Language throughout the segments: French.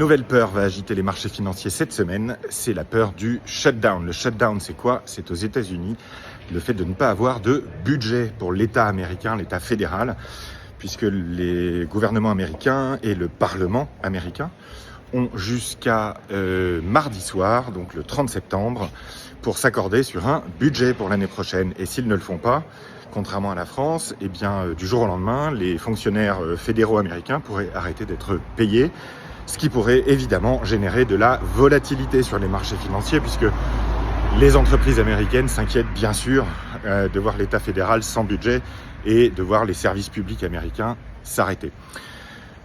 nouvelle peur va agiter les marchés financiers cette semaine, c'est la peur du shutdown. Le shutdown, c'est quoi? C'est aux États-Unis, le fait de ne pas avoir de budget pour l'État américain, l'État fédéral, puisque les gouvernements américains et le Parlement américain ont jusqu'à mardi soir, donc le 30 septembre, pour s'accorder sur un budget pour l'année prochaine. Et s'ils ne le font pas, contrairement à la France, eh bien, du jour au lendemain, les fonctionnaires fédéraux américains pourraient arrêter d'être payés, ce qui pourrait évidemment générer de la volatilité sur les marchés financiers, puisque les entreprises américaines s'inquiètent bien sûr de voir l'État fédéral sans budget et de voir les services publics américains s'arrêter.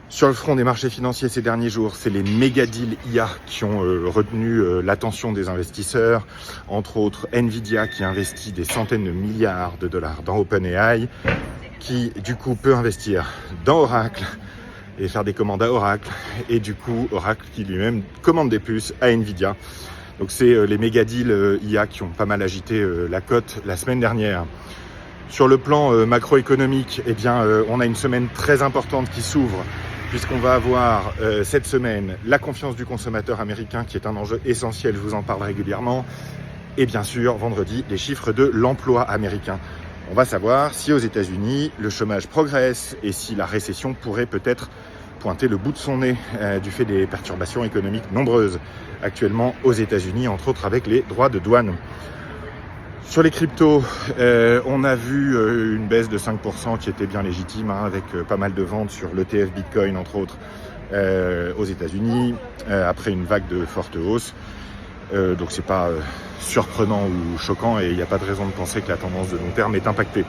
Sur le front des marchés financiers ces derniers jours, c'est les méga deals IA qui ont retenu l'attention des investisseurs, entre autres Nvidia qui investit des centaines de milliards de dollars dans OpenAI, qui du coup peut investir dans Oracle et faire des commandes à Oracle, et du coup Oracle qui lui-même commande des puces à Nvidia. Donc c'est les méga deals IA qui ont pas mal agité la cote la semaine dernière. Sur le plan macroéconomique, eh bien, on a une semaine très importante qui s'ouvre, puisqu'on va avoir cette semaine la confiance du consommateur américain, qui est un enjeu essentiel, je vous en parle régulièrement, et bien sûr, vendredi, les chiffres de l'emploi américain. On va savoir si aux États-Unis, le chômage progresse et si la récession pourrait peut-être pointer le bout de son nez du fait des perturbations économiques nombreuses actuellement aux États-Unis, entre autres avec les droits de douane. Sur les cryptos, on a vu une baisse de 5% qui était bien légitime, avec pas mal de ventes sur l'ETF Bitcoin, entre autres, aux États-Unis, après une vague de forte hausse. Donc c'est pas surprenant ou choquant, et il n'y a pas de raison de penser que la tendance de long terme est impactée.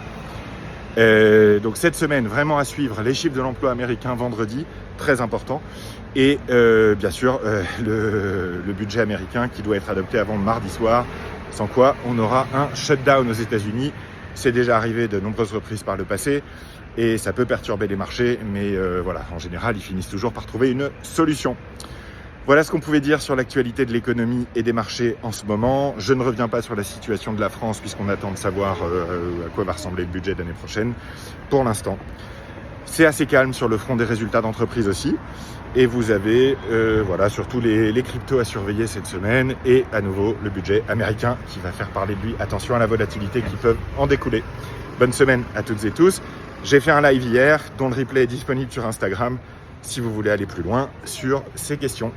Donc cette semaine, vraiment à suivre, les chiffres de l'emploi américain vendredi, très important, et bien sûr le budget américain qui doit être adopté avant mardi soir, sans quoi on aura un shutdown aux États-Unis. C'est déjà arrivé de nombreuses reprises par le passé et ça peut perturber les marchés, mais voilà, en général ils finissent toujours par trouver une solution. Voilà ce qu'on pouvait dire sur l'actualité de l'économie et des marchés en ce moment. Je ne reviens pas sur la situation de la France, puisqu'on attend de savoir à quoi va ressembler le budget d'année prochaine. Pour l'instant, c'est assez calme sur le front des résultats d'entreprise aussi. Et vous avez voilà, surtout les cryptos à surveiller cette semaine, et à nouveau le budget américain qui va faire parler de lui. Attention à la volatilité qui peut en découler. Bonne semaine à toutes et tous. J'ai fait un live hier dont le replay est disponible sur Instagram si vous voulez aller plus loin sur ces questions.